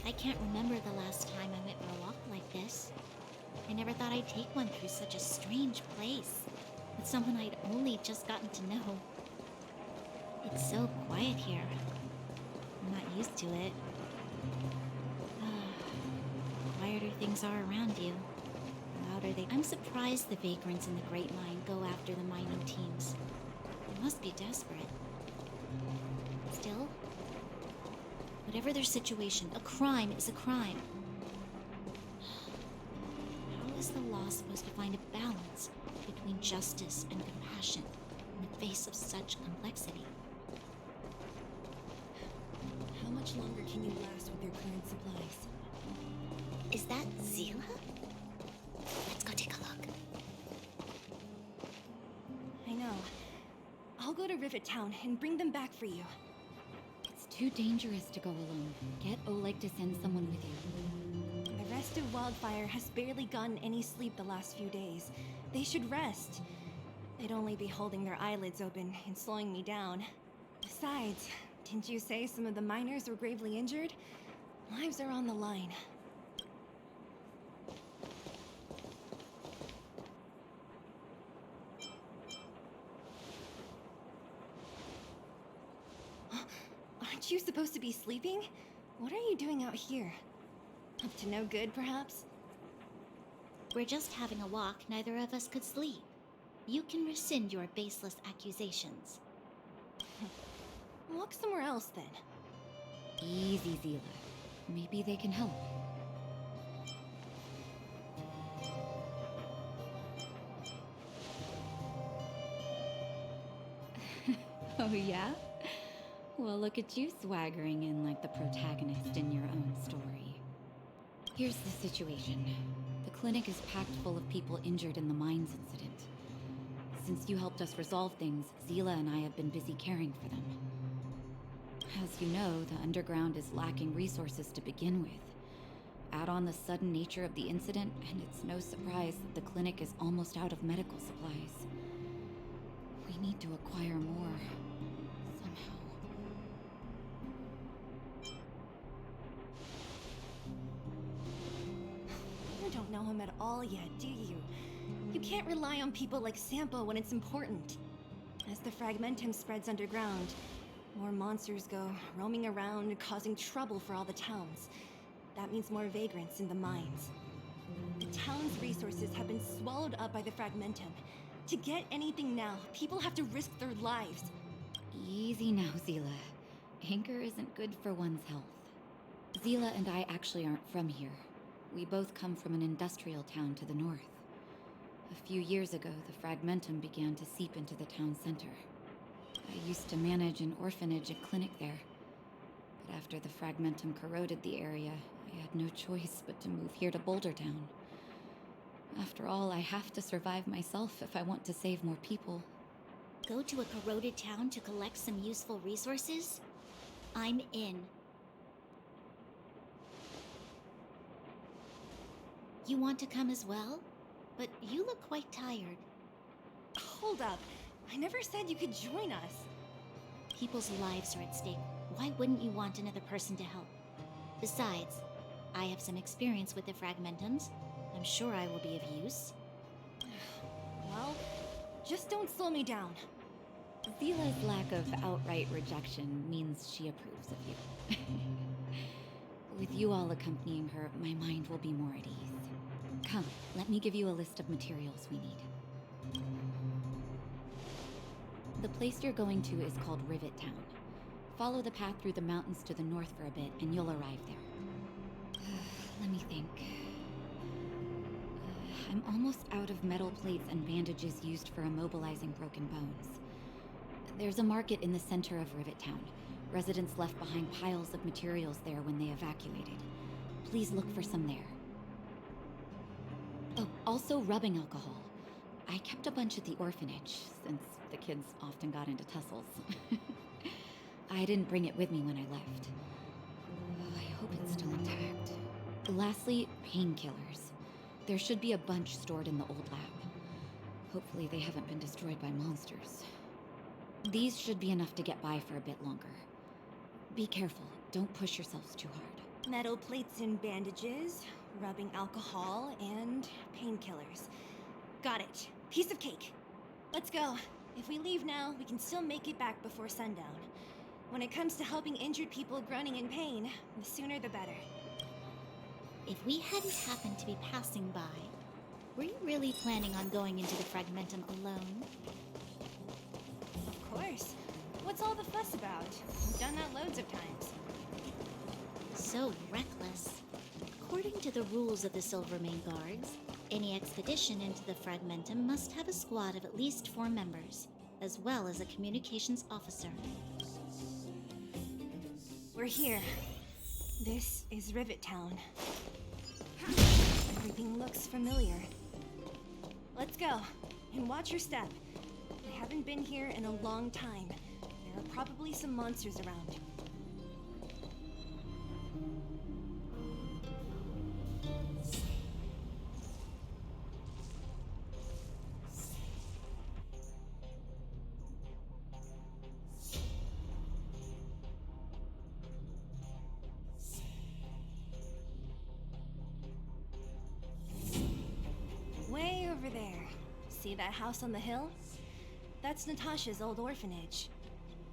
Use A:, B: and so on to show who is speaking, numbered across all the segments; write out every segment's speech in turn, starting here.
A: I can't remember the last time I went for a walk like this. I never thought I'd take one through such a strange place, with someone I'd only just gotten to know. It's so quiet here. I'm not used to it. The quieter things are around you, the louder they... I'm surprised the vagrants in the Great Mine go after the mining teams. They must be desperate. Still, whatever their situation, a crime is a crime. How is the law supposed to find a balance between justice and compassion in the face of such complexity?
B: How much longer can you last with your current supplies?
A: Is that Zila? Let's go take a look.
B: I know. I'll go to Rivet Town and bring them back for you.
C: It's too dangerous to go alone. Get Oleg to send someone with you.
B: The rest of Wildfire has barely gotten any sleep the last few days. They should rest. They'd only be holding their eyelids open and slowing me down. Besides, didn't you say some of the miners were gravely injured? Lives are on the line. Aren't you supposed to be sleeping? What are you doing out here? Up to no good, perhaps?
A: We're just having a walk, neither of us could sleep. You can rescind your baseless accusations.
B: Walk somewhere else, then.
C: Easy, Zila. Maybe they can help. Oh, yeah? Well, look at you swaggering in like the protagonist in your own story. Here's the situation. The clinic is packed full of people injured in the mines incident. Since you helped us resolve things, Zila and I have been busy caring for them. As you know, the underground is lacking resources to begin with. Add on the sudden nature of the incident, and it's no surprise that the clinic is almost out of medical supplies. We need to acquire more. Somehow.
B: You don't know him at all yet, do you? You can't rely on people like Sampo when it's important. As the Fragmentum spreads underground, more monsters go roaming around, causing trouble for all the towns. That means more vagrants in the mines. The town's resources have been swallowed up by the Fragmentum. To get anything now, people have to risk their lives.
C: Easy now, Zila. Anger isn't good for one's health. Zila and I actually aren't from here. We both come from an industrial town to the north. A few years ago, the Fragmentum began to seep into the town center. I used to manage an orphanage and clinic there. But after the Fragmentum corroded the area, I had no choice but to move here to Boulder Town. After all, I have to survive myself if I want to save more people.
A: Go to a corroded town to collect some useful resources? I'm in. You want to come as well? But you look quite tired.
B: Hold up. I never said you could join us.
A: People's lives are at stake. Why wouldn't you want another person to help? Besides, I have some experience with the Fragmentums. I'm sure I will be of use.
B: Well, just don't slow me down.
C: Zila's lack of outright rejection means she approves of you. With you all accompanying her, my mind will be more at ease. Come, let me give you a list of materials we need. The place you're going to is called Rivet Town. Follow the path through the mountains to the north for a bit, and you'll arrive there. Let me think. I'm almost out of metal plates and bandages used for immobilizing broken bones. There's a market in the center of Rivet Town. Residents left behind piles of materials there when they evacuated. Please look for some there. Oh, also rubbing alcohol. I kept a bunch at the orphanage, since the kids often got into tussles. I didn't bring it with me when I left. Oh, I hope it's still intact. Lastly, painkillers. There should be a bunch stored in the old lab. Hopefully they haven't been destroyed by monsters. These should be enough to get by for a bit longer. Be careful, don't push yourselves too hard.
B: Metal plates and bandages, rubbing alcohol, and painkillers. Got it. Piece of cake. Let's go. If we leave now, we can still make it back before sundown. When it comes to helping injured people groaning in pain, the sooner the better.
A: If we hadn't happened to be passing by, were you really planning on going into the Fragmentum alone?
B: Of course. What's all the fuss about? I've done that loads of times.
A: So reckless. According to the rules of the Silvermane Guards, any expedition into the Fragmentum must have a squad of at least 4 members, as well as a communications officer.
B: We're here. This is Rivet Town. Everything looks familiar. Let's go, and watch your step. I haven't been here in a long time. There are probably some monsters around. Way over there. See that house on the hill? That's Natasha's old orphanage.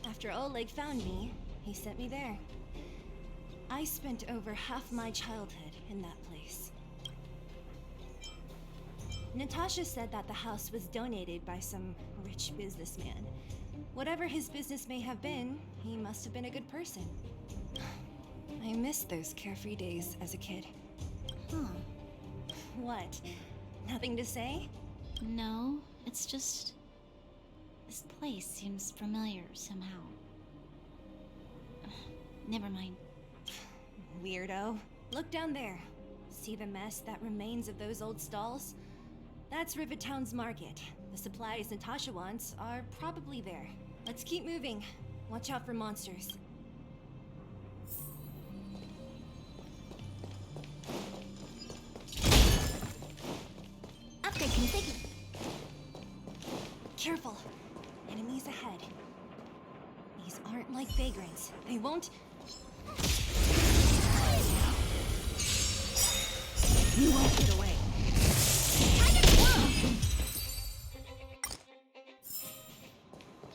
B: After Oleg found me, he sent me there. I spent over half my childhood in that place. Natasha said that the house was donated by some rich businessman. Whatever his business may have been, he must have been a good person. I miss those carefree days as a kid.
A: Huh.
B: What? Nothing to say?
A: No, it's just... this place seems familiar somehow. Never mind.
B: Weirdo. Look down there. See the mess that remains of those old stalls? That's Rivet Town's market. The supplies Natasha wants are probably there. Let's keep moving. Watch out for monsters.
A: Upgrade configured.
B: Careful. Enemies ahead. These aren't like vagrants. They won't... You won't get away.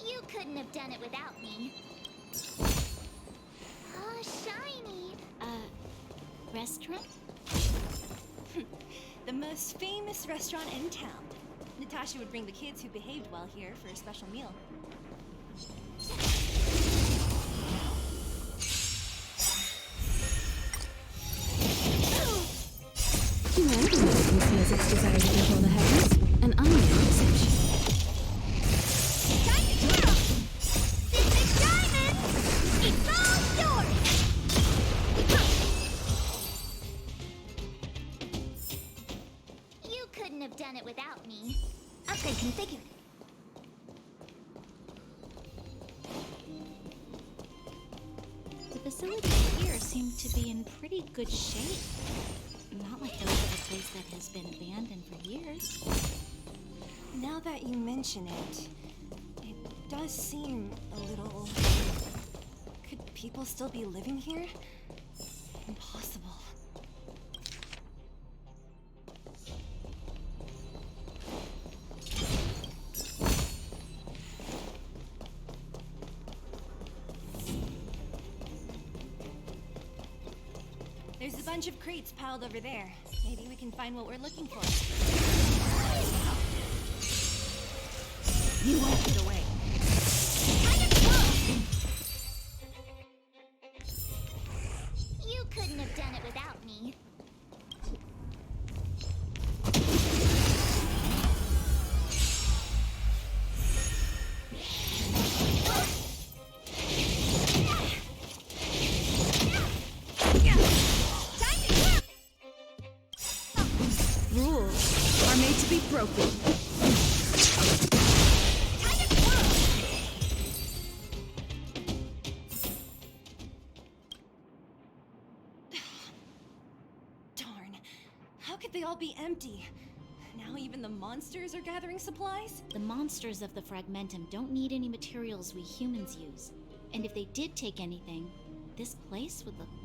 A: You couldn't have done it without me. Oh, shiny. Restaurant?
B: The most famous restaurant in town. Natasha would bring the kids who behaved well here for a special meal.
D: Conceals its desire to control the heavens, and I am the exception.
A: Time to kill! This diamond! It's all yours! You couldn't have done it without me. Upgrade configured. The facilities here seem to be in pretty good shape. Not like those of a place that has been abandoned for years.
B: Now that you mention it, it does seem a little... Could people still be living here? Impossible. There's a bunch of crates piled over there. Maybe we can find what we're looking for. You won't get away.
A: You couldn't have done it without me.
D: Rules are made to be broken.
B: Darn. How could they all be empty? Now even the monsters are gathering supplies?
A: The monsters of the Fragmentum don't need any materials we humans use. And if they did take anything, this place would look